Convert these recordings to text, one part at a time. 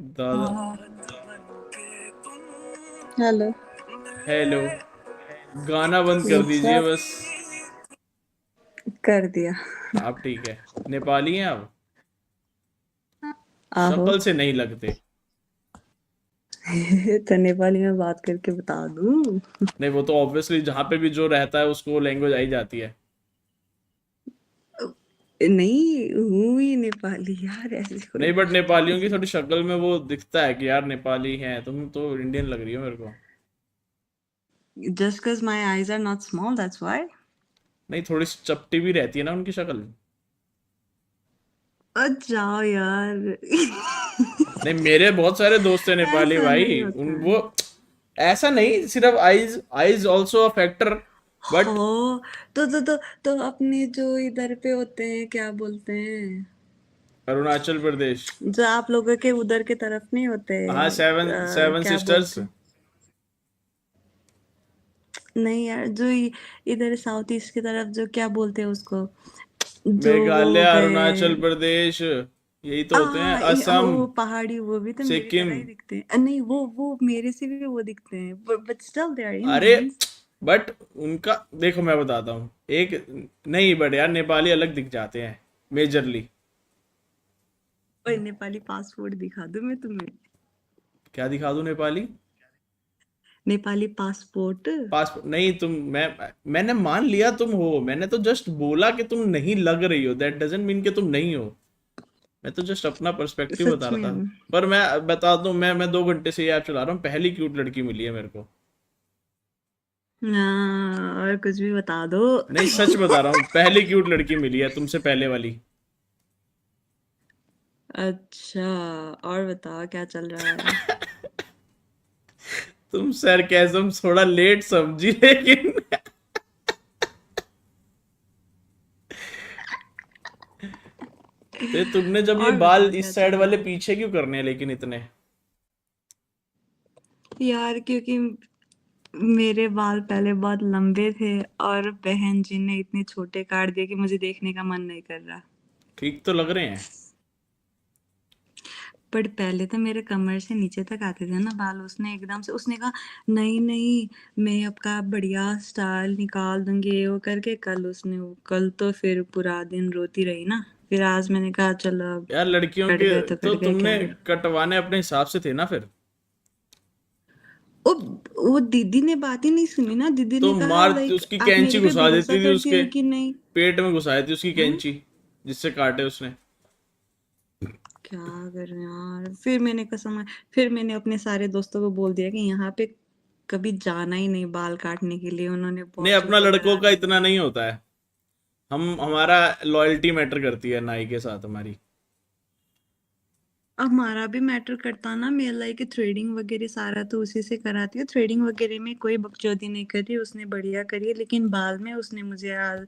दादा। Hello. Hello. गाना बंद कर दीजिए व्हाट्सअप बस। कर दिया। आप ठीक है? नेपाली हैं आप? आहो। शक्ल से नहीं लगते। तो नेपाली में बात करके बता दूं। नहीं, वो तो ऑब्वियसली जहाँ पे भी जो रहता है उसको वो लैंग्वेज आई जाती है। नहीं हूँ ही नेपाली यार, ऐसी कोई नहीं, बट बात नेपालियों की नहीं। थोड़ी शक्ल में वो दिखता है कि यार नेपाली हैं। तुम तो इंडियन लग रही हो मेरे को। Just cause my eyes are not small, that's why। नहीं, थोड़ी सी चपटी भी रहती है ना उनकी शक्ल। जाओ यार। नहीं, मेरे बहुत सारे दोस्त हैं नेपाली ऐसा भाई। नहीं होता उन है। वो ऐसा नहीं, सिर्फ eyes eyes also a factor. But हो तो अपने जो इधर पे होते हैं क्या बोलते हैं, अरुणाचल प्रदेश। जो आप लोगों के उधर के तरफ नहीं होते, हाँ, सेवन सेवन क्या सिस्टर्स। बोलते हैं। नहीं यार, जो इधर साउथ ईस्ट की तरफ जो क्या बोलते हैं उसको, जो वो मेघालय, हो अरुणाचल गए। प्रदेश, यही तो होते हैं। असम, वो पहाड़ी वो भी तो मेरी सिक्किम। तरह ही दिखते हैं। नहीं, वो मेरे से भी वो दिखते हैं, बट स्टिल दे आर अरे, इंडियंस। बट उनका देखो, मैं बताता हूँ एक। नहीं, बट यार नेपाली अलग दिख जाते हैं मेजरली। और नेपाली पासपोर्ट दिखा दूं मैं तुम्हें? क्या दिखा दूँ नेपाली? नेपाली पासपोर्ट। पासपोर्ट नहीं। मैंने मान लिया तुम हो। मैंने तो जस्ट बोला कि तुम नहीं लग रही हो, दैट डजंट मीन कि तुम नहीं हो। मैं तो जस्ट अपना पर्सपेक्टिव बता सच रहा में? था। पर मैं बता दूं, मैं 2 घंटे से ये ऐप चला रहा हूँ। पहली क्यूट लड़की मिली है मेरे को। हाँ, और कुछ भी बता दो। नहीं, सच बता रहा हूँ, पहली क्यूट लड़की मिली है तुमसे पहले वाली। अच्छा, और बताओ क्या चल रहा है। तुम सरकेज़म थोड़ा लेट समझी, लेकिन तो तुमने जब ये और बाल बताओ क्या इस साइड चल रहा वाले है। पीछे क्यों करने हैं लेकिन इतने? यार क्योंकि मेरे बाल पहले बहुत लंबे थे, और बहन जी ने इतने छोटे काट दिए कि मुझे देखने का मन नहीं कर रहा। ठीक तो लग रहे हैं। बट पहले तो मेरे कमर से नीचे तक आते थे ना बाल, उसने एकदम से उसने कहा नहीं नहीं, मैं आपका बढ़िया स्टाइल निकाल दूंगी ये वो करके। कल तो फिर पूरा दिन रोती रही ना। फिर आज मैंने कहा चलो अब यार, लड़कियों कट के गए तो तो कट गए, तुमने क्या कर। कटवाने अपने हिसाब से थे ना फिर। ओ, वो दीदी ने बात ही नहीं सुनी ना। दीदी तो ने कहा मारती, लाइक उसकी आप कैंची मेरे पे घुसा भरोसा देती थी करती उसके हो कि नहीं। पेट में, घुसाई थी उसकी हाँ, कैंची जिससे काटे उसने। क्या करें यार। फिर मैंने अपने सारे दोस्तों को बोल दिया कि यहाँ पे कभी जाना ही नहीं बाल काटने के लिए। उन्होंने नहीं, बहुत अपना चीजें लड़कों करा का दी इतना मुझे। नहीं होता है। हमारा लॉयल्टी मैटर करती है नाई के साथ हमारी। अब हमारा भी मैटर करता ना, मैं लाइक थ्रेडिंग वगैरह सारा तो उसी से कराती हूँ। थ्रेडिंग वगैरह में कोई बकचोदी नहीं करी, उसने बढ़िया करी है। लेकिन बाल में उसने मुझे आज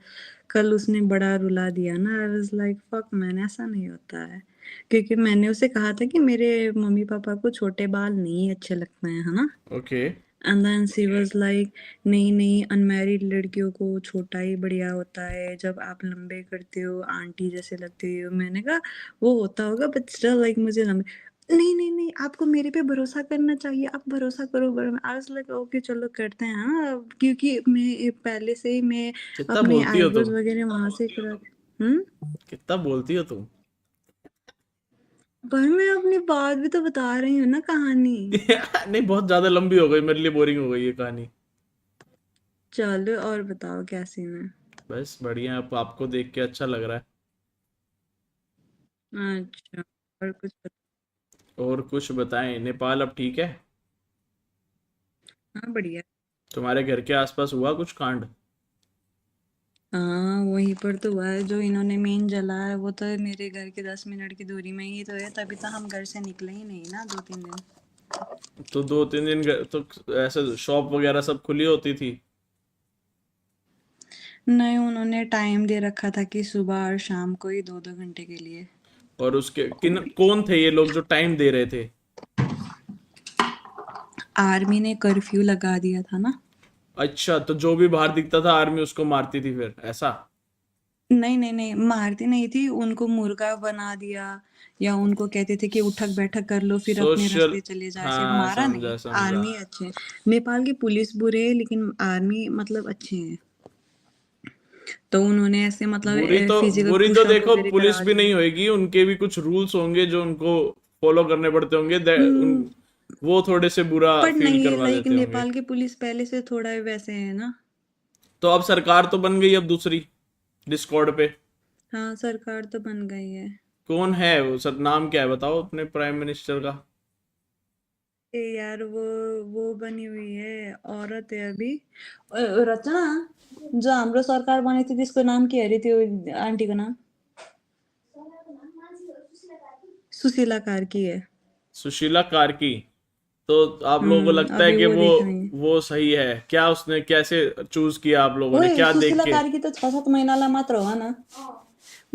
कल उसने बड़ा रुला दिया ना। I was like fuck man, ऐसा नहीं होता है। क्योंकि मैंने उसे कहा था कि मेरे मम्मी पापा को छोटे बाल नहीं अच्छे लगते हैं, है ना। Okay. And then she was like नहीं नहीं, अनमैरिड लड़कियों को छोटा ही बढ़िया होता है, जब आप लंबे करते हो आंटी जैसे लगते हो। मैंने कहा वो होता होगा, बट स्टिल लाइक मुझे लंबे। नहीं नहीं नहीं, आपको मेरे पे भरोसा करना चाहिए, आप भरोसा करो बरो। आई वाज लाइक ओके चलो करते हैं। हाँ, क्योंकि मैं पहले से ही मैं कितना अपने बोलती हो आईब्रोज तुम? वगैरह वहां से करा। हम्म। कितना बोलती हो तुम? पर मैं अपनी बात भी तो बता रही हूँ ना, कहानी। नहीं, बहुत ज्यादा लंबी हो गई मेरे लिए, बोरिंग हो गई ये कहानी। चलो और बताओ क्या सीन है। बस बढ़िया। आपको देख के अच्छा लग रहा है। अच्छा, और कुछ और कुछ बताएं। नेपाल अब ठीक है? हाँ बढ़िया। तुम्हारे घर के आसपास हुआ कुछ कांड? हाँ, वहीं पर तो हुआ है। जो इन्होंने मेन जला है वो तो मेरे घर के 10 मिनट की दूरी में ही तो है। तभी तो हम घर से निकले ही नहीं ना 2-3 दिन। तो 2-3 दिन तो ऐसे शॉप वगैरह सब खुली होती थी? नहीं, उन्होंने टाइम दे रखा था कि सुबह और शाम को ही 2-2 घंटे के लिए। और उसके कौन थे ये लोग जो टाइम दे रहे थे? आर्मी ने कर्फ्यू लगा दिया था ना। अच्छा, तो जो भी बाहर दिखता था आर्मी उसको मारती थी फिर, ऐसा? नहीं नहीं नहीं, मारती नहीं थी, उनको मुर्गा बना दिया, या उनको कहते थे कि उठक बैठक कर लो फिर अपने सोशल। रास्ते चले जाए, सिर्फ हाँ, मारा नहीं। समझा समझा। आर्मी अच्छे हैं। नेपाल की पुलिस बुरे है लेकिन आर्मी मतलब अच्छे हैं। तो उन्होंने ऐसे मतलब फिजिकल बुरी तो पुशअप देखो वगैरह पुलिस करा भी नहीं दिए। होएगी, उनके भी कुछ रूल्स होंगे जो उनको फॉलो करने पड़ते होंगे। हम्म, वो थोड़े से बुरा पर फील नहीं, करवा लाइक देते होंगे। नेपाल की पुलिस पहले से थोड़ा वैसे है ना। तो अब सरकार तो बन गई अब दूसरी, डिस्कॉर्ड पे। हाँ, सरकार तो बन गई है। कौन है वो सर, नाम क्या है बताओ अपने प्राइम मिनिस्टर का। ए यार, वो बनी हुई है, औरत है अभी। रचना, जो हाम्रो सरकार बनी थी त्यसको नाम के अरे त्यो आन्टीको नाम? सुशीला कार्की है। सुशीला कार्की। तो आप लोगों को लगता है अभी कि वो दिख रही है। वो सही है क्या? उसने कैसे चूज किया आप लोगों ने, ओए, क्या देख सुशीला के? कार्की तो 6-7 महीना मात्र हो ना।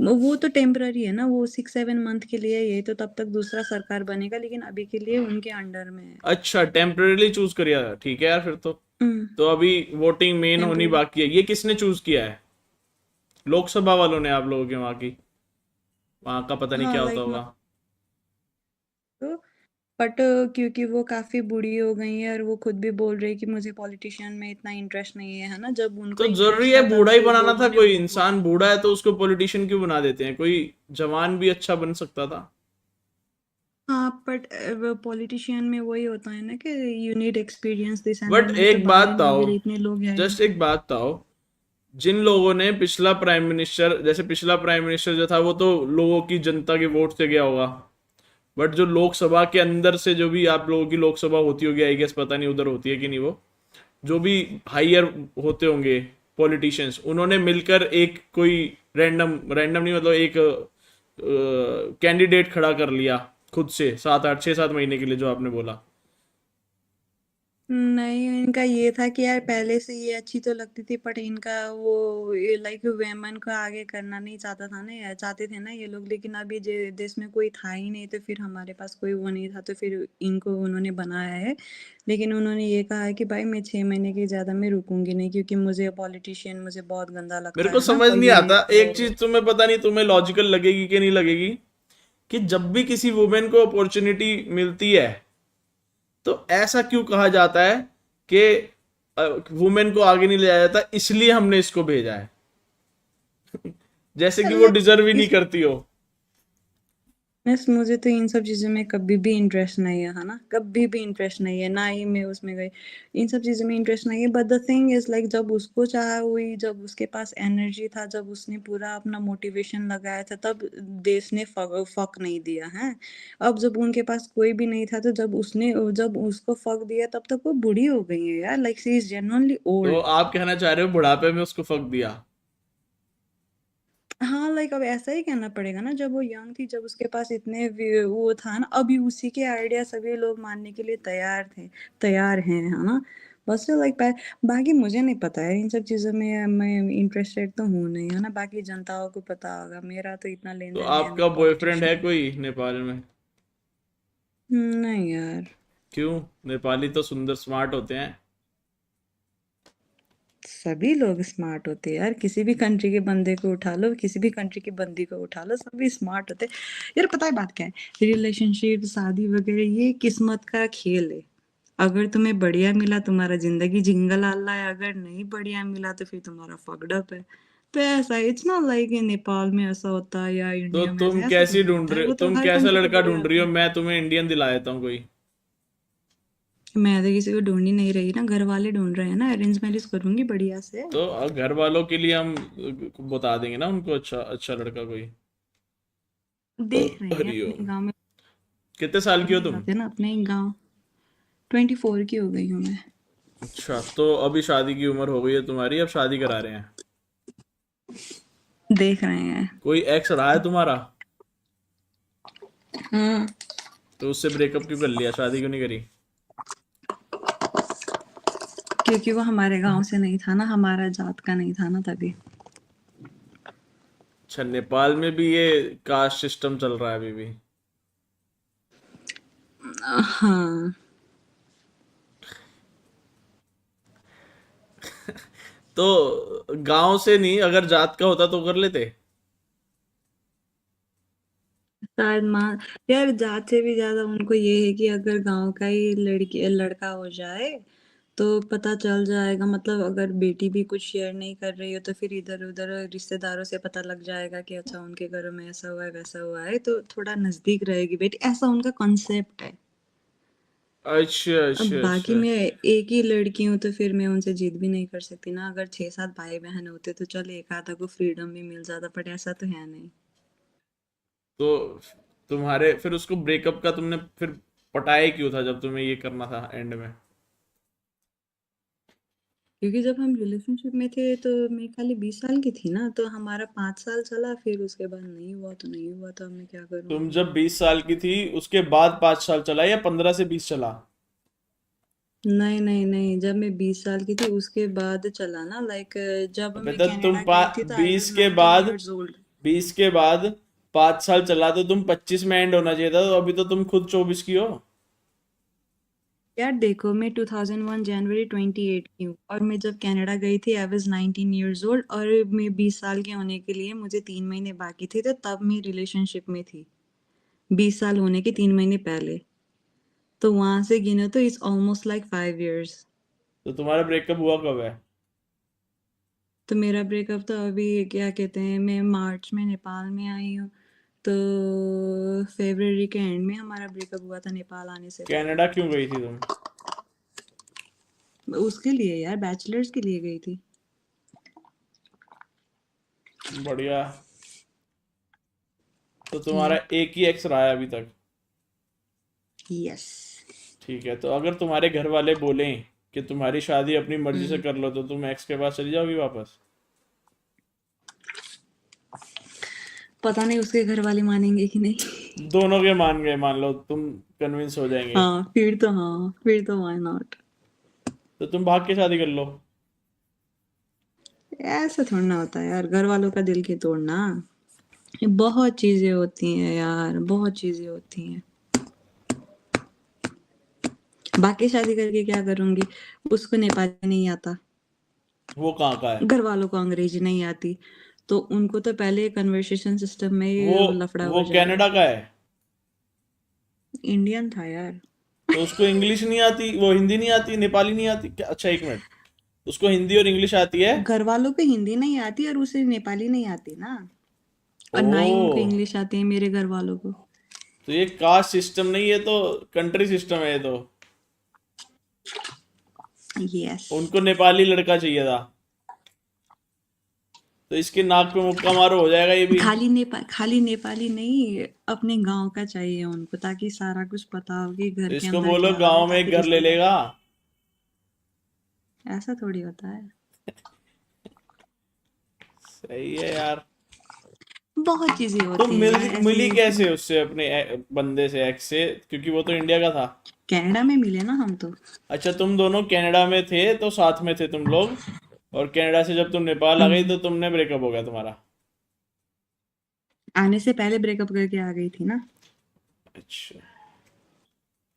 वो तो टेम्पररी है ना, वो 6-7 मंथ के लिए, ये तो तब तक दूसरा सरकार बनेगा, लेकिन अभी के लिए उनके अंडर में है। अच्छा, टेम्परेली चूज किया, ठीक है यार फिर तो। तो अभी वोटिंग मेन होनी टेम्पररी। बाकी है। ये किसने चूज किया है? लोकसभा वालों ने आप लोगों के वहां की? वहां का पता नहीं हाँ क्या होता लाइक, होगा। तो बट क्योंकि वो काफी बूढ़ी हो गई है और वो खुद भी बोल रही है कि मुझे पॉलिटिशियन में इतना इंटरेस्ट नहीं है ना, जब उनको तो जरूरी इंटरेस्ट है था तब बूढ़ा ही बनाना लोगों था? ने कोई उनको। इंसान बूढ़ा है तो उसको पॉलिटिशियन क्यों बना देते हैं? कोई जवान भी अच्छा बन सकता था। हाँ, बट पॉलिटिशियन में वही होता है ना कि you need experience this and that, but नहीं तो एक बात बालन बताओ, वगैरह इतने लोग हैं। जस्ट एक बात बताओ। जिन लोगों ने पिछला प्राइम मिनिस्टर, जैसे पिछला प्राइम मिनिस्टर जो था वो तो लोगों की, जनता के वोट से गया होगा। बट जो लोकसभा के अंदर से जो भी आप लोगों की लोकसभा होती होगी, आई गेस, पता नहीं उधर होती है कि नहीं, वो जो भी हायर होते होंगे पॉलिटिशियंस, उन्होंने मिलकर एक कोई रैंडम रैंडम नहीं, मतलब एक कैंडिडेट खड़ा कर लिया खुद से, 7 8 6 7 महीने के लिए, जो आपने बोला। नहीं, इनका ये था कि यार पहले से ये अच्छी तो लगती थी, बट इनका वो लाइक वेमन को आगे करना नहीं चाहता था ना, या चाहते थे ना ये लोग, लेकिन अभी देश में कोई था ही नहीं, तो फिर हमारे पास कोई वो नहीं था, तो फिर इनको उन्होंने बनाया है। लेकिन उन्होंने ये कहा है कि भाई मैं 6 महीने की ज्यादा मैं रुकूंगी नहीं, क्योंकि मुझे पॉलिटिशियन मुझे बहुत गंदा मेरे लगता को है ना, समझ और नहीं ये आता एक और। चीज, तुम्हें पता नहीं तुम्हें लॉजिकल लगेगी कि नहीं लगेगी, कि जब भी किसी वुमेन को अपॉर्चुनिटी मिलती है तो ऐसा क्यों कहा जाता है कि वुमेन को आगे नहीं ले जाया जाता, इसलिए हमने इसको भेजा है, जैसे कि वो डिजर्व ही नहीं इस करती हो। बस मुझे तो इन सब चीज़ों में कभी भी इंटरेस्ट नहीं है ना, कभी भी इंटरेस्ट नहीं है, ना ही मैं उसमें गई। इन सब चीज़ों में इंटरेस्ट नहीं है, but the thing is like जब उसको चाहा हुई, जब उसके पास एनर्जी था, जब उसने पूरा अपना मोटिवेशन लगाया था, तब देश ने फक नहीं दिया है। अब जब उनके पास कोई भी नहीं था, तो जब उसको फक दिया तब तक वो बूढ़ी हो गई है यार, लाइक शी इज़ जेन्युइनली तो ओल्ड। आप कहना चाह रहे हो बुढ़ापे में उसको फक दिया? हाँ, लाइक अब ऐसा ही कहना पड़ेगा ना, जब वो यंग थी, जब उसके पास इतने वो था ना, अभी उसी के आइडिया सभी लोग मानने के लिए तैयार हैं, है ना। बस लाइक बाकी मुझे नहीं पता है इन सब चीज़ों में, मैं इंटरेस्टेड तो हूँ नहीं, है ना, बाकी जनताओं को पता होगा, मेरा तो इतना लेन तो देन है आपका नहीं बॉयफ्रेंड है पॉलिटिशियन। कोई नेपाल में? नहीं यार। क्यों? नेपाली तो सुंदर स्मार्ट होते हैं। सभी लोग स्मार्ट होते हैं यार, किसी भी कंट्री के बंदे को उठा लो, किसी भी कंट्री की बंदी को उठा लो, सभी स्मार्ट होते हैं यार। पता है बात क्या है, रिलेशनशिप शादी वगैरह ये किस्मत का खेल है। अगर तुम्हें बढ़िया मिला, तुम्हारा जिंदगी जिंगल लाला है, अगर नहीं बढ़िया मिला तो फिर तुम्हारा फकड अप है। तो ऐसा इट्स नॉट लाइक नेपाल में ऐसा होता है या तो इंडिया में तुम ऐसा कैसी थोड़ी ढूंढ होता है, रहे हो, वो तो तुम हर कैसा कंट्री के लड़का बड़े ढूंढ रही आते हो? हैं। मैं तुम्हें इंडियन दिला देता हूँ कोई। मैं तो किसी को ढूंढ ही नहीं रही ना, घर वाले ढूंढ रहे हैं ना, अरेंज मैरिज करूंगी बढ़िया से। तो घर वालों के लिए हम बता देंगे ना उनको, अच्छा अच्छा लड़का कोई। देख रहे हैं अपने हरिओम। गांव में, कितने साल की हो नहीं तुम? जाते ना अपने ही गांव। 24 की हो गई हूँ मैं। अच्छा, तो अभी शादी की उम्र हो गई है तुम्हारी, अब शादी करा रहे हैं? देख रहे हैं। कोई एक्स रहा है तुम्हारा? हम्म। तो उससे ब्रेकअप क्यों कर लिया, शादी क्यों नहीं करी? क्योंकि वो हमारे गांव से नहीं था ना, हमारा जात का नहीं था ना तभी। अच्छा, नेपाल में भी ये कास्ट सिस्टम चल रहा है अभी भी? हाँ। तो गांव से नहीं, अगर जात का होता तो कर लेते। शायद माँ, यार जात से भी ज्यादा उनको ये है कि अगर गांव का ही लड़की लड़का हो जाए तो पता चल जाएगा, मतलब अगर बेटी भी कुछ शेयर नहीं कर रही हो तो फिर इधर उधर रिश्तेदारों से पता लग जाएगा कि अच्छा उनके घरों में ऐसा हुआ है वैसा हुआ है, तो थोड़ा नजदीक रहेगी बेटी, ऐसा उनका कॉन्सेप्ट है। अच्छा अब अच्छा बाकी अच्छा। मैं एक ही लड़की हूँ तो फिर मैं उनसे जिद भी नहीं कर सकती ना, अगर 6-7 भाई बहन होते तो चल एक आधा को फ्रीडम भी मिल जाता, बट ऐसा तो है नहीं। तो तुम्हारे फिर उसको ब्रेकअप का तुमने फिर पटाया क्यों था जब तुम्हें ये करना था एंड में? क्योंकि जब हम रिलेशनशिप में थे तो मैं खाली 20 साल की थी ना, तो हमारा 5 साल चला, फिर उसके बाद नहीं हुआ तो नहीं हुआ, तो अब मैं क्या तुम करूंगी। जब 20 साल की थी उसके बाद 5 साल चला या 15 से 20 चला? नहीं नहीं नहीं, जब मैं 20 साल की थी उसके बाद चला ना, लाइक जब अबे मैं तो तुम कनाडा गई थी तो आई बीस वाज के 19 बाद इयर्स ओल्ड। 20 के बाद 5 साल चला तो तुम 25 में एंड होना चाहिए था, तो अभी तो तुम खुद 24 की हो। यार देखो, मैं 2001 जनवरी 28 की हूँ, और मैं जब कनाडा गई थी आई वाज 19 इयर्स ओल्ड, और मैं 20 साल के होने के लिए मुझे 3 महीने बाकी थे, तो तब मैं रिलेशनशिप में थी 20 साल होने के 3 महीने पहले, तो वहां से गिनो तो इट्स ऑलमोस्ट लाइक 5 इयर्स। तो तुम्हारा ब्रेकअप हुआ कब है? तो मेरा ब्रेकअप तो अभी क्या कहते हैं, मैं मार्च में नेपाल में आई हूँ, तो फरवरी के एंड में हमारा ब्रेकअप हुआ था नेपाल आने से पहले। कनाडा क्यों गई थी तुम? उसके लिए यार, बैचलर्स के लिए गई थी। बढ़िया। तो तुम्हारा यप। एक ही एक्स रहा है अभी तक? यस। ठीक है, तो अगर तुम्हारे घर वाले बोलें कि तुम्हारी शादी अपनी मर्जी से कर लो, तो तुम एक्स के पास चली जाओगी वापस? पता नहीं उसके घर वाले मानेंगे कि नहीं। दोनों के मान गए, मान लो तुम कन्विंस हो जाएंगे, हाँ, फिर तो व्हाई नॉट। तो तुम भाग के शादी कर लो। ऐसा थोड़ा ना होता है यार, घर वालों का दिल के तोड़ना, ये बहुत चीजें होती हैं यार, बहुत चीजें होती हैं। बाकी शादी करके क्या करूंगी, उसको नेपाली नहीं आता, वो कहाँ का है? घर वालों को अंग्रेजी नहीं आती, तो उनको तो पहले कन्वर्सेशन सिस्टम में ही वो लफड़ा वो हो जाएगा। कनाडा का है? इंडियन था यार। तो उसको इंग्लिश नहीं आती, वो हिंदी नहीं आती, नेपाली नहीं आती क्या? अच्छा एक मिनट, उसको हिंदी और इंग्लिश आती है? घर वालों को हिंदी नहीं आती और उसे नेपाली नहीं आती ना, और ना ही उनको ओ, इंग्लिश आती है मेरे घर वालों को। तो ये कास्ट सिस्टम नहीं है, तो कंट्री सिस्टम है ये तो। यस। उनको नेपाली लड़का चाहिए था, तो इसके नाक पे मुक्का मारो, हो जाएगा ये भी। खाली नेपाली नहीं, अपने गांव का चाहिए उनको, ताकि सारा कुछ पता हो कि घर तो के इसको अंदर बोलो क्या हो रहा है, गांव में एक ताकि घर ले रिश्तेदार। लेगा। ऐसा थोड़ी होता है। सही है यार। बहुत चीजें तुम होती हैं यार ऐसी। मिली कैसे उससे, अपने बंदे से, एक्स से? क्योंकि वो तो इंडिया का था। कनाडा में मिले ना हम तो। अच्छा, तुम दोनों कनाडा में थे तो साथ में थे तुम लोग, और कनाडा से जब तुम नेपाल आ गई हम्म, तो तुमने ब्रेकअप हो गया तुम्हारा? आने से पहले ब्रेकअप करके आ गई थी ना। अच्छा,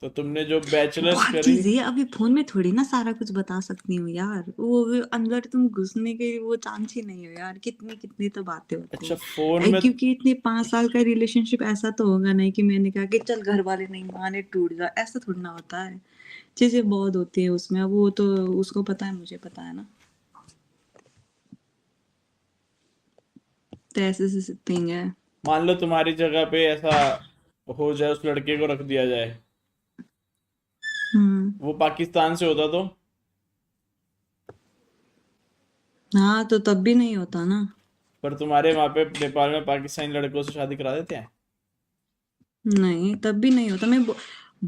तो तुमने जो बैचलर्स बहुत करी। चीजें, अभी फोन में थोड़ी ना सारा कुछ बता सकती हूँ यार, वो अंदर तुम घुसने के वो चांस ही नहीं हो यार, कितनी कितनी तो बातें होती अच्छा, हैं। फोन में। क्योंकि इतने 5 साल का रिलेशनशिप, ऐसा तो होगा नहीं कि मैंने कहा कि चल घर वाले नहीं माने टूट जा, ऐसा थोड़ी ना होता है। चीजें बहुत होती है उसमें, अब वो तो उसको पता है, मुझे पता है ना, तो ऐसे थिंग है। मान लो तुम्हारी जगह पे ऐसा हो जाए, उस लड़के को रख दिया जाए, हम्म। वो पाकिस्तान से होता तो? हाँ, तो तब भी नहीं होता ना। पर तुम्हारे वहां पे नेपाल में पाकिस्तानी लड़कों से शादी करा देते हैं। नहीं, तब भी नहीं होता।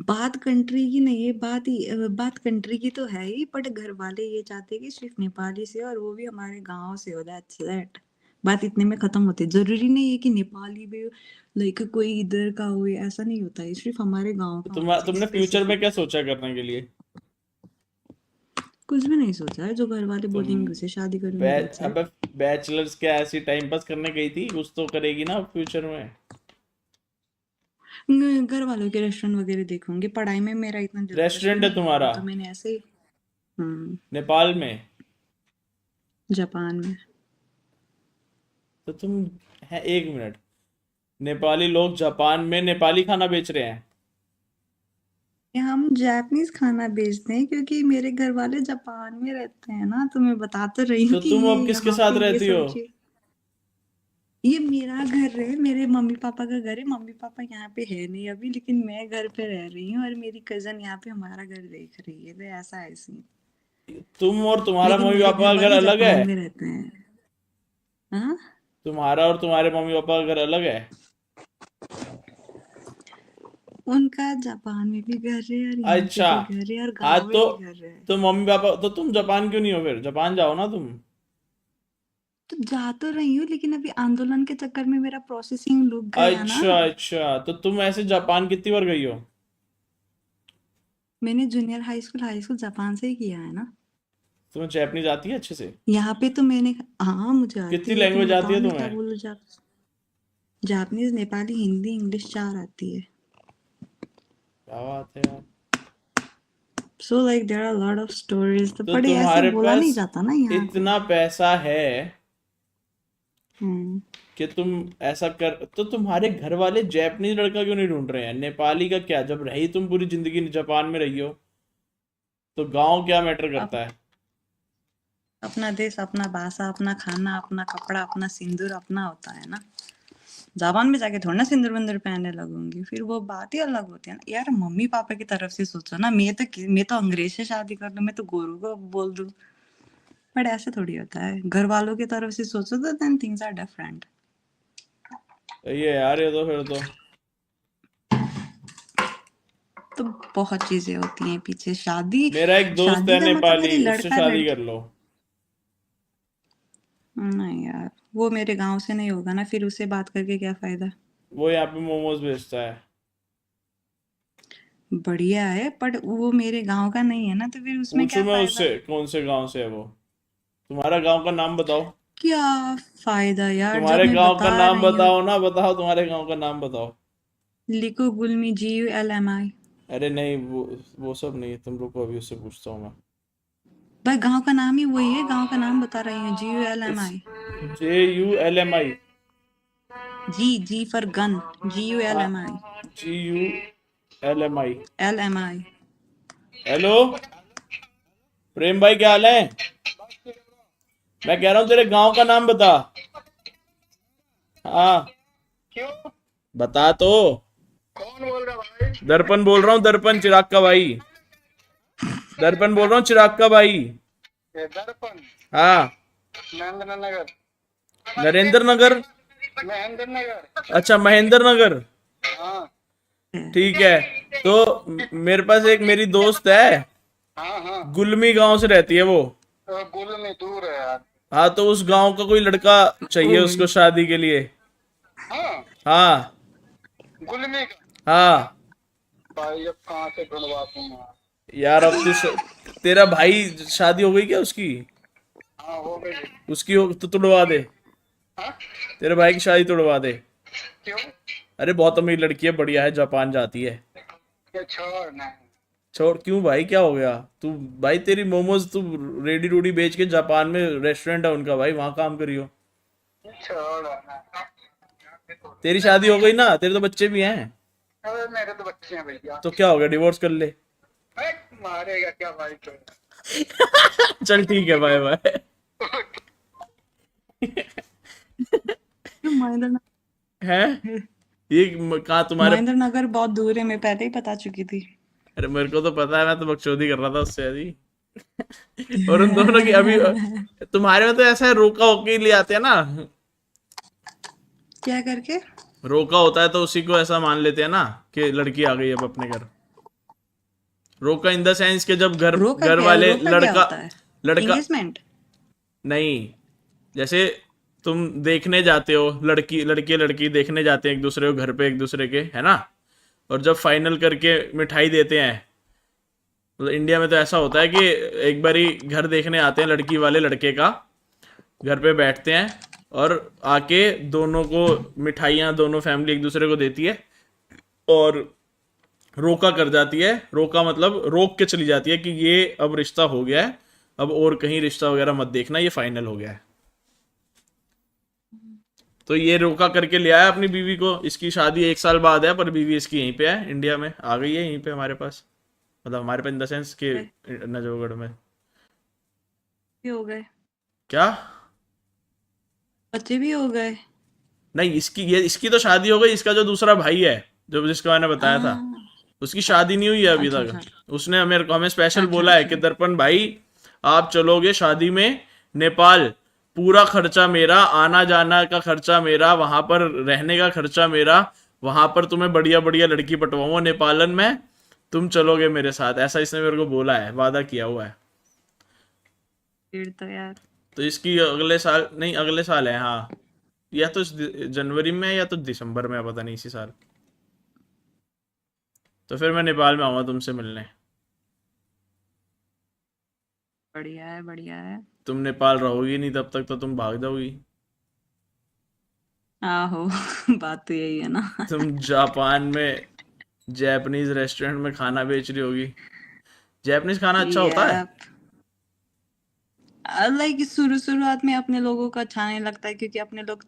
बात कंट्री की नहीं है, बात कंट्री की तो है ही, बट घर वाले ये चाहते हैं कि सिर्फ नेपाली से, और वो भी हमारे गांव से हो, दैट्स दैट। बात इतने में खत्म होती है, जरूरी नहीं है कि नेपाली भी लाइक कोई इधर का हो, ऐसा नहीं होता है, सिर्फ हमारे गांव तो का होना चाहिए तुमने फ्यूचर में स्पेसिफिक। क्या सोचा करने के लिए? कुछ भी नहीं सोचा है, जो घर वाले तुम बोलेंगे उसे शादी करूंगी, दैट्स इट। अबे बैचलर्स क्या ऐसी टाइम पास करने गई थी? कुछ तो करेगी ना फ्यूचर में। घर वालों के रेस्टोरेंट वगैरह देखूंगी, पढ़ाई में मेरा इतना दिलचस्पी रेस्टोरेंट है नहीं है अभी, तुम्हारा तो मैंने ऐसे ही। हम्म। नेपाल में? जापान में। तो तुम है, 1 मिनट, नेपाली लोग जापान में नेपाली खाना बेच रहे हैं? ये हम जापानीज खाना बेचते हैं क्योंकि मेरे घर वाले जापान में रहते हैं ना, तो मैं बता तो रही हूँ तो कि तुम ये अब किसके यहाँ पे साथ ये रहती हो? सब चीज। ये मेरा घर है, मेरे मम्मी पापा का घर है। मम्मी पापा यहाँ पे है नहीं अभी, लेकिन मैं घर पे रह रही हूँ और मेरी कजन यहाँ पे हमारा घर देख रही है, तो ऐसा है सीन। तुम और तुम्हारा लेकिन मम्मी मेरे पापा घर का घर वाले अलग है? जापान में रहते हैं। हाँ, तुम्हारा और तुम्हारे मम्मी पापा का घर अलग है? उनका जापान में भी घर है और यहाँ पे अच्छा। भी घर है और हाँ गांव में भी घर है। तो मम्मी पापा तो तुम जापान क्यों नहीं हो फिर? जापान जाओ ना तुम। तो जा तो रही हूँ, लेकिन अभी आंदोलन के चक्कर में मेरा प्रोसेसिंग रुक गया ना। अच्छा अच्छा, तो तुम ऐसे जापान कितनी बार गई हो? मैंने जूनियर हाई स्कूल जापान से ही किया है ना। तुम्हें जापानीज आती है अच्छे से? यहाँ पे तो मैंने, हाँ मुझे कितनी आती है। तुम लैंग्वेज आती बताओ है मैं क्या तुम्हें? बोलूँ। जापानीज, नेपाली, हिंदी, इंग्लिश 4 आती है। क्या बात है यार। So like there are lot of stories, तो तो बड़े ऐसे तुम्हारे बोला नहीं पास जाता ना यहाँ पे। इतना पैसा है हम्म। कि तुम ऐसा कर, तो तुम्हारे घर वाले जापानीज लड़का क्यों नहीं ढूंढ रहे हैं? नेपाली का क्या, जब रही तुम पूरी जिंदगी जापान में रही हो, तो गांव क्या मैटर अप, करता है? अपना देश, अपना भाषा, अपना खाना, अपना कपड़ा, अपना सिंदूर अपना होता है ना। जापान में जाके थोड़ा ना सिंदूर विंदूर पहनने लगूंगी, फिर वो बात ही अलग होती है ना यार। मम्मी पापा की तरफ से सोचो ना। मैं तो अंग्रेज से शादी कर लूं, मैं तो गोरू को बोल दूं। बट ऐसे थोड़ी होता है, घर वालों की तरफ से सोचो तो देन थिंग्स आर डिफरेंट। ये यार, ये तो फिर तो तो बहुत चीजें होती हैं पीछे। शादी, मेरा एक दोस्त शादी है का मतलब नेपाली, खाली उससे लड़का शादी लड़की। कर लो। नहीं यार, वो मेरे गांव से नहीं होगा ना, फिर उससे बात करके क्या फायदा। वो यहाँ पे मोमोज बेचता है। बढ़िया है, बट वो मेरे गांव का नहीं है ना, तो फिर उसमें पूछूं क्या मैं उससे फायदा। कौन से गांव से है वो? तुम्हारा गांव का नाम बताओ। क्या फायदा यार, जब तुम्हारे मैं गांव का बता नाम रही हूँ। बताओ ना, बताओ तुम्हारे गांव का नाम बताओ। लिखो गुलमी, GULMI। अरे नहीं, वो सब नहीं, तुम रुको, अभी उससे पूछता हूँ मैं। भाई गांव का नाम ही वही है, गांव का नाम बता रही हूँ, it's GULMI। JULMI। G for gun, हाँ, GULMI। GULMI। LMI। Hello Prem भाई, क्या हाल है? मैं कह रहा हूँ तेरे गांव का नाम बता। हाँ, क्यों? बता तो। कौन बोल रहा भाई? दर्पण बोल रहा हूँ, दर्पण, चिराग का भाई। दर्पण बोल रहा हूँ, चिराग का भाई। ये दर्पण, हाँ, महेंद्र नगर। नरेंद्र नगर। महेंद्र नगर। अच्छा, महेंद्र नगर। हाँ ठीक है। तो मेरे पास एक मेरी दोस्त है, हाँ हाँ। गुलमी गांव से रहती है वो। तो गुल में दूर है यार। हाँ, तो उस गांव का कोई लड़का चाहिए ओए, उसको शादी के लिए। हाँ, हाँ गुल में का। हाँ। भाई अब कहाँ से ढूंढवा दूंगा? यार अब तेरा भाई शादी हो गई क्या उसकी? हाँ हो गई। उसकी हो तो तुड़वा दे। हाँ तेरे भाई की शादी तुड़वा दे। क्यों? अरे बहुत अमीर लड़की है, बढ़िया है, जापान जाती है। ये छोड़ नहीं। छोड़ क्यों भाई, क्या हो गया? तू भाई, तेरी मोमोज तू रेडी रूडी बेच के, जापान में रेस्टोरेंट है उनका भाई, वहां काम करियो। छोड़। तेरी शादी हो गई ना, तेरे तो बच्चे भी हैं। अरे मेरे तो बच्चे हैं भैया। तो क्या हो गया, डिवोर्स कर ले। अरे मारेगा क्या भाई तो? चल ठीक है, बाय बाय। महेंद्र है ये कहाँ तुम्हारे? महेंद्र नगर बहुत दूर है, मैं पहले ही बता चुकी थी। अरे मेरे को तो पता है, मैं तो बकचोदी कर रहा था उससे अभी। और उन दोनों की अभी, तुम्हारे में तो ऐसा है, रोका होके ही ले आते हैं ना। क्या करके? रोका होता है तो उसी को ऐसा मान लेते हैं ना कि लड़की आ गई अब अपने घर। रोका इन द सेंस के जब घर घर वाले रोका क्या लड़का, होता है? लड़का एंगेजमेंट। नहीं, जैसे तुम देखने जाते हो, लड़की लड़की लड़की देखने जाते हैं एक दूसरे को घर पे, एक दूसरे के, है ना? और जब फाइनल करके मिठाई देते हैं, मतलब इंडिया में तो ऐसा होता है कि एक बारी घर देखने आते हैं लड़की वाले लड़के का, घर पे बैठते हैं और आके दोनों को मिठाइयाँ, दोनों फैमिली एक दूसरे को देती है और रोका कर जाती है। रोका मतलब रोक के चली जाती है कि ये अब रिश्ता हो गया है, अब और कहीं रिश्ता वगैरह मत देखना, ये फाइनल हो गया है। तो ये रोका करके ले आया अपनी बीवी को, इसकी शादी 1 साल बाद है, पर बीवी इसकी यहीं पे है, इंडिया में आ गई है, यहीं पे हमारे पास, मतलब हमारे पास इन द सेंस के गए नजफगढ़ में। भी हो गए, क्या? बच्चे भी हो गए। नहीं, इसकी तो शादी हो गई, इसका जो दूसरा भाई है, जो जिसका मैंने बताया था, हाँ, उसकी शादी नहीं हुई है अभी अच्छा तक। अच्छा उसने मेरे को हमें स्पेशल अच्छा बोला है कि अच्छा। दर्पण भाई, आप चलोगे शादी में नेपाल, पूरा खर्चा मेरा, आना जाना का खर्चा मेरा, वहां पर रहने का खर्चा मेरा, वहां पर तुम्हें बढ़िया बढ़िया लड़की पटवाऊंगा नेपालन में, तुम चलोगे मेरे साथ, ऐसा इसने मेरे को बोला है, वादा किया हुआ है। फिर तो यार तो इसकी अगले साल, नहीं अगले साल है हाँ, या तो जनवरी में है या तो दिसंबर में है, पता नहीं, इसी साल। तो फिर मैं नेपाल में आऊंगा तुमसे मिलने। बढ़िया है बढ़िया है। तुम नेपाल रहोगी नहीं तब तक, तो तुम भाग जाओगी। आहो बात तो यही है ना। तुम जापान में जैपनीज रेस्टोरेंट में खाना बेच रही होगी। जैपनीज खाना अच्छा होता है? यप, लाइक शुरुआत में अपने लोगों को अच्छा नहीं लगता है, क्योंकि अपने लोग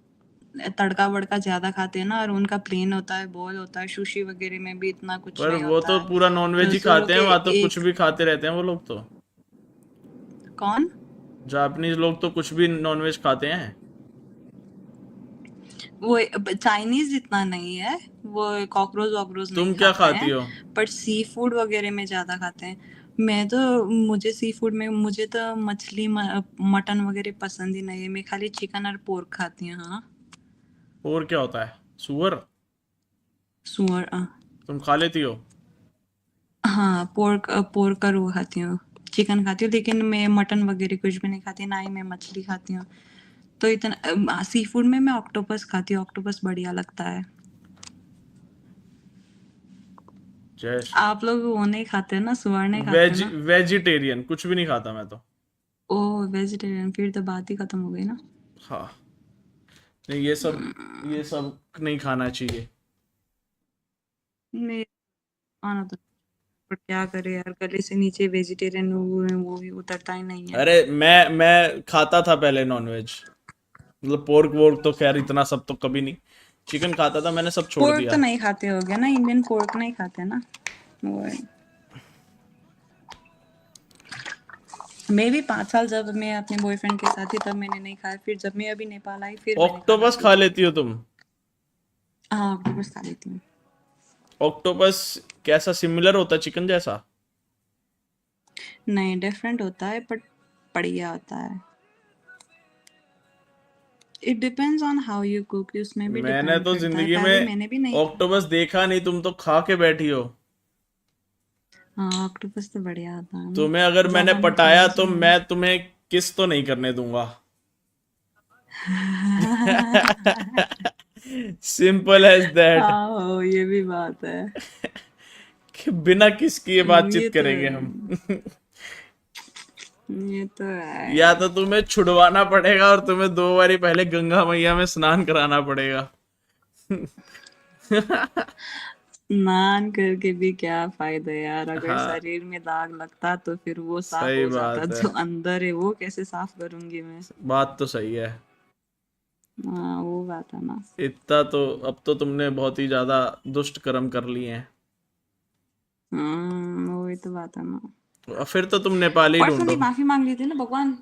तड़का वड़का ज्यादा खाते हैं ना, और उनका प्लेन होता है, बॉल होता है, सुशी वगैरह में भी इतना कुछ पर नहीं वो होता तो है। पूरा नॉनवेज तो ही शुरू खाते हैं, के वहां तो कुछ एक भी खाते रहते हैं वो लोग तो। कौन? जापानीज लोग तो कुछ भी नॉनवेज खाते हैं। वो चाइनीज जितना नहीं है, वो कॉकरोच वॉकरोच नहीं तुम क्या खाते खाती हैं, हो? पर सी फूड वगैरह में ज्यादा खाते हैं। मैं तो, मुझे सी फूड में, मुझे तो मछली मटन वगैरह पसंद ही नहीं है, मैं खाली चिकन और पोर्क खाती हूँ। हाँ, और क्या होता है? सुअर? सुअर तुम खा लेती हो? हाँ, पोर्क पोर्क और वो खाती हूँ, चिकन खाती हूँ, लेकिन मैं मटन वगैरह कुछ भी नहीं खाती, ना ही मैं मछली खाती हूँ। तो इतना सी फूड में मैं ऑक्टोपस खाती हूँ, ऑक्टोपस बढ़िया लगता है। जय श्री। आप लोग वो नहीं खाते ना, सुअर नहीं खाते वेज ना? वेजिटेरियन कुछ भी नहीं खाता मैं तो। ओ वेजिटेरियन, फिर तो बात ही खत्म हो गई ना। हाँ। नहीं, ये सब नहीं खाना चाहिए। मैं खाना तो, पर क्या करे यार, गले से नीचे वेजिटेरियन वो भी उतरता ही नहीं है। अरे मैं खाता था पहले नॉनवेज, मतलब पोर्क वोर्क तो खैर इतना सब तो कभी नहीं। चिकन खाता था, मैंने सब छोड़ पोर्क तो दिया। नहीं खाते हो गया ना, इंडियन पोर्क नहीं खाते ना वो है। मैं भी 5 साल जब मैं अपने बॉयफ्रेंड के साथ थी तब मैंने नहीं खाया, फिर जब मैं अभी नेपाल आई फिर मैंने खाना ऑक्टोपस शुरू खा किया। लेती हो तुम? हाँ, ऑक्टोपस खा लेती हूँ। ऑक्टोपस कैसा, सिमिलर होता है चिकन जैसा? नहीं, डिफरेंट होता है, बट बढ़िया होता है। It depends on how you cook, उसमें भी मैंने डिपेंड तो करता है, जिंदगी पहले में मैंने भी नहीं खाया। ऑक्टोपस देखा नहीं, तुम तो खा के बैठी हो। हाँ, ऑक्टोपस तो बढ़िया होता है ना, तुम्हें अगर मैंने ज्यादा नहीं पटाया खाना तो चाहिए। मैं तुम्हें किस तो नहीं करने दूंगा। Simple as that. हाँ, ये भी बात है। कि बिना किस की ये बातचीत ये तो करेंगे हम। ये तो या है। तो तुम्हें छुड़वाना पड़ेगा और तुम्हें 2 बारी पहले गंगा मैया में स्नान कराना पड़ेगा। स्नान करके भी क्या फायदा यार, अगर हाँ, शरीर में दाग लगता तो फिर वो साफ सही हो जाता, बात है। जो अंदर है वो कैसे साफ करूंगी मैं? बात तो सही है। हाँ, वो बात है ना। इतना तो, अब तो तुमने बहुत ही ज्यादा दुष्ट कर्म कर लिए हैं। वही तो बात है ना। फिर तो तुम नेपाली परसों ढूंढो। नहीं माफी मांग ली थी ना भगवान,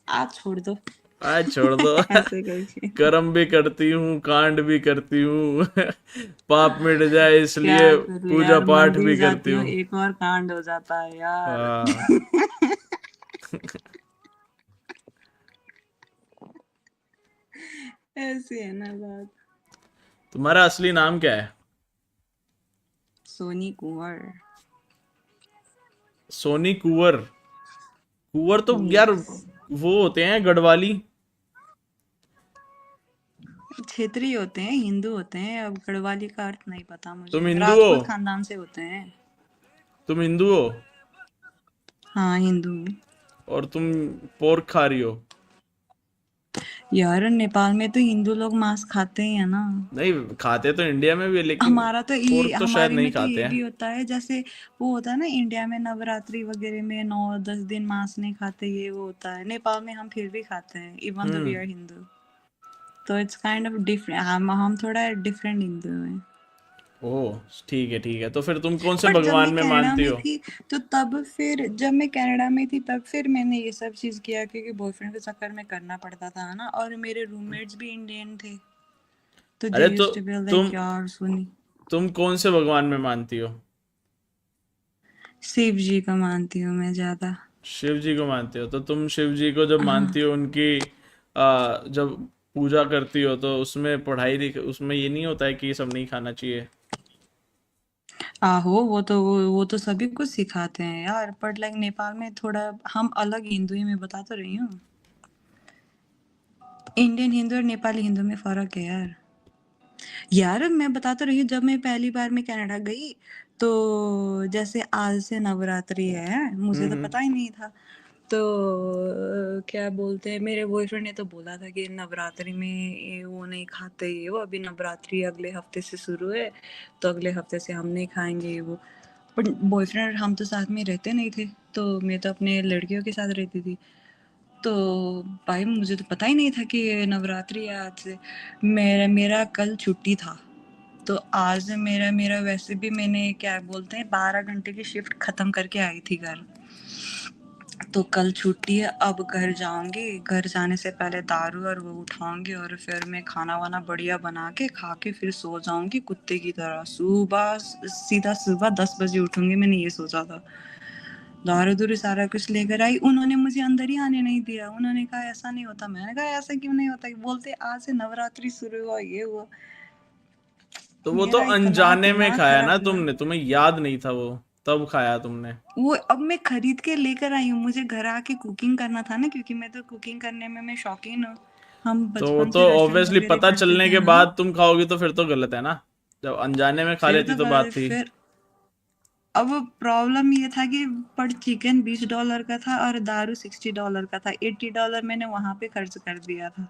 आज छोड़ दो। आज छोड़ दो। ऐसे करके कर्म भी करती हूँ, कांड भी करती हूँ। पाप मिट जाए क्या इसलिए करूं पूजा यार, पाठ मंदिर भी करती जाती हूँ हूँ। एक और कांड हो जाता है यार। हाँ। ऐसी है ना बात। तुम्हारा असली नाम क्या है? सोनी कुंवर। सोनी कुंवर? कुंवर तो यार यस, वो होते हैं गढ़वाली। क्षेत्रीय होते हैं, हिंदू होते हैं, अब गढ़वाली का अर्थ नहीं पता तुम मुझे, हिंदू हो? राजपूत खानदान से होते हैं। तुम हिंदू हो? हाँ, हिंदू हूँ। और तुम पोर्क खा रही हो? यार नेपाल में तो हिंदू लोग मांस खाते ही है ना। नहीं, खाते तो इंडिया में भी है, लेकिन हमारा तो ये पोर्क तो शायद हमारे नहीं में तो खाते ये हैं। भी होता है, जैसे वो होता है ना इंडिया में नवरात्रि वगैरह में 9-10 दिन मांस नहीं खाते, ये वो होता है। नेपाल में हम फिर भी खाते हैं even though we hmm. Are Hindu. तो इट्स काइंड ऑफ डिफरेंट, हम थोड़ा डिफरेंट हिंदू हैं। ओह, ठीक है ठीक है। तो फिर तुम कौन से बट जब भगवान मैं में कनाडा मानती में हो? थी, तो तब फिर जब मैं कनाडा में थी तब फिर मैंने ये सब चीज़ किया, क्योंकि बॉयफ्रेंड के चक्कर में करना पड़ता था ना, और मेरे रूममेट्स भी इंडियन थे, तो दे अरे तो यूज्ड टू बी तुम लाइक यार सुनी। तुम कौन से भगवान में मानती हो? शिव जी को मानती हूँ मैं ज़्यादा। शिव जी को मानते हो? तो तुम शिव जी को जब मानती हो, उनकी जब पूजा करती हो, तो उसमें पढ़ाई उसमें ये नहीं होता है कि ये सब नहीं खाना चाहिए? आहो, वो तो सभी कुछ सिखाते हैं यार, बट लाइक नेपाल में थोड़ा हम अलग हिंदू ही, मैं बता तो रही हूँ। इंडियन हिंदू और नेपाली हिंदू में फर्क है यार। यार मैं बता तो रही हूँ, जब मैं पहली बार मैं कनाडा गई, तो जैसे आज से नवरात्रि है, मुझे तो हम्म। पता ही नहीं था। तो क्या बोलते हैं, मेरे बॉयफ्रेंड ने तो बोला था कि नवरात्रि में ये वो नहीं खाते, ये वो अभी नवरात्रि अगले हफ्ते से शुरू है, तो अगले हफ्ते से हम नहीं खाएंगे ये वो। बट बॉयफ्रेंड और हम तो साथ में रहते नहीं थे, तो मैं तो अपने लड़कियों के साथ रहती थी। तो भाई मुझे तो पता ही नहीं था कि ये नवरात्रि है आज से। मेरा मेरा कल छुट्टी था, तो आज मेरा मेरा वैसे भी मैंने क्या बोलते हैं 12 घंटे की शिफ्ट खत्म करके आई थी घर। तो कल छुट्टी है, अब घर जाऊंगी, घर जाने से पहले दारू और वो उठाऊंगी, और फिर मैं खाना वाना बढ़िया बना के खा के फिर सो जाऊंगी कुत्ते की तरह। सुबह सीधा सुबह 10 बजे उठूंगी, मैंने ये सोचा था। दारू दूरी सारा कुछ लेकर आई, उन्होंने मुझे अंदर ही आने नहीं दिया। उन्होंने कहा ऐसा नहीं होता। मैंने कहा ऐसा क्यों नहीं होता? बोलते आज से नवरात्रि शुरू हुआ, ये हुआ। तो वो तो मेरा इतना अनजाने में दिमाग खाया ना खराब हुआ। तुमने, तुम्हें याद नहीं था वो, तब खाया तुमने। वो अब मैं खरीद के लेकर आई हूँ, मुझे घर आके कुकिंग करना था ना, क्योंकि मैं तो कुकिंग करने में मैं शौकीन हूँ। हम तो वो बचपन तो से रेस्टोरेंट ऑब्वियसली वगैरह पता करते चलने थे के ना। बाद तुम खाओगी, तो फिर तो गलत है ना। जब अनजाने में खा फिर लेती तो तो बात थी। फिर अब प्रॉब्लम ये था कि पर चिकन $20 का था और दारू $60 का था। $80 मैंने वहां पे खर्च कर दिया था।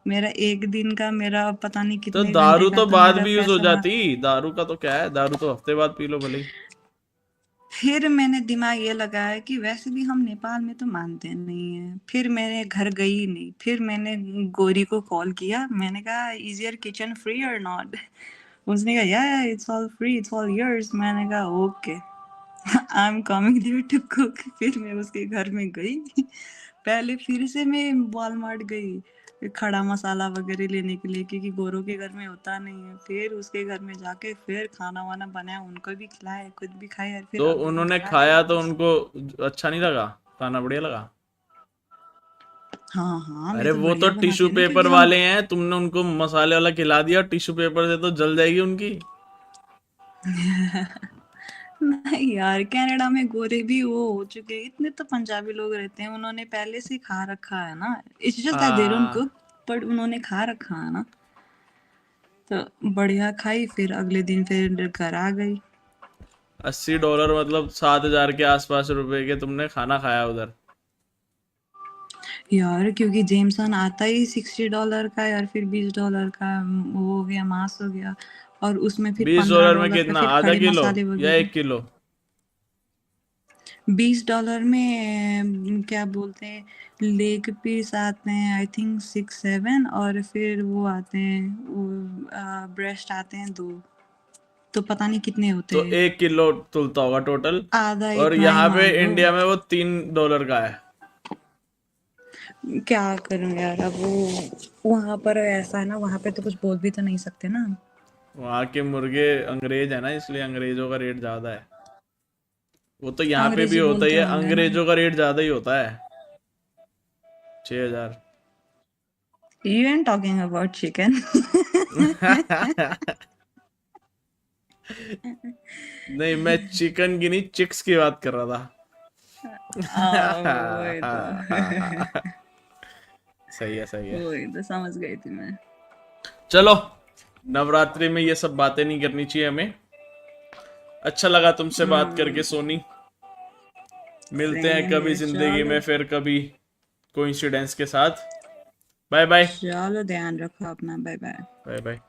मेरा एक दिन का, मेरा पता नहीं तो कितने घंटे दारू का तो था बाद मेरा भी यूज हो पैसा वहां। जाती। दारू का तो क्या है, दारू तो हफ्ते बाद पी लो भले ही। फिर मैंने दिमाग ये लगाया कि वैसे भी हम नेपाल में तो मानते नहीं है। फिर मैंने घर गई नहीं, फिर मैंने गोरी को कॉल किया। मैंने कहा is your kitchen free or not? उसने कहा yeah it's all free, it's all yours. मैंने कहा okay, I am coming there to cook. फिर मैं उसके घर में गई। पहले फिर से मैं वॉलमार्ट गई खड़ा मसाला वगैरह लेने के लिए, क्योंकि गोरों के घर में होता नहीं है। फिर उसके घर में जाके फिर खाना वाना बनाया, उनको भी खिलाया, खुद भी खाया, और फिर तो अगले दिन उन्होंने घर आ गए खाया तो वापस। उनको अच्छा नहीं लगा? खाना बढ़िया लगा? हाँ हाँ, मैं अरे तो वो तो बढ़िया बनाती टिश्यू हूँ ना, पेपर क्योंकि हम। वाले हैं, तुमने उनको मसाले वाला खिला दिया, टिश्यू पेपर से तो जल जाएगी उनकी। नहीं यार, कनाडा में गोरे भी वो हो चुके हैं, इतने तो पंजाबी लोग रहते हैं, उन्होंने पहले से ही खा रखा है ना। It's just that they don't uh cook, but उन्होंने खा रखा है ना। तो बढ़िया खाई, फिर अगले दिन फिर घर आ गई। $80 मतलब 7,000 के आसपास रुपए के तुमने खाना खाया उधर। यार क्योंकि जेमसन आता ही $60 का है, और फिर $20 का वो हो गया, मांस हो गया, और उसमें फिर बीस पंद्रह डॉलर में डॉलर का कितना, फिर आधा खड़े किलो मसाले या वगैरह। 1 किलो? $20 में क्या बोलते हैं, लेग पीस आते हैं आई थिंक 6-7, और फिर वो आते हैं, वो ब्रेस्ट आते हैं 2। तो पता नहीं कितने होते तो हैं। 1 किलो तुलता होगा टोटल। आधा और इतना ही यहाँ पे मान लो। इंडिया में वो $3 का है। क्या करूं यार, अब वो वहां पर ऐसा है ना, वहां पे तो कुछ बोल भी तो नहीं सकते ना। वहाँ के मुर्गे अंग्रेज है ना, इसलिए अंग्रेजों का रेट ज्यादा है। वो तो यहाँ पे भी अंग्रेजी होता ही बोलते है, होंगे ना। अंग्रेजों का रेट ज्यादा ही होता है। 6,000। You ain't talking about chicken. नहीं, मैं चिकन की नहीं, चिक्स की बात कर रहा वही तो। था। सही है सही है। वही तो समझ गई थी मैं। चलो, नवरात्रि में ये सब बातें नहीं करनी चाहिए हमें। अच्छा लगा तुमसे बात करके सोनी। मिलते हैं सेम कभी है, जिंदगी चलो। में, फिर कभी कोइंसिडेंस के साथ। बाय बाय चलो ध्यान रखो अपना, बाय बाय। Bye bye.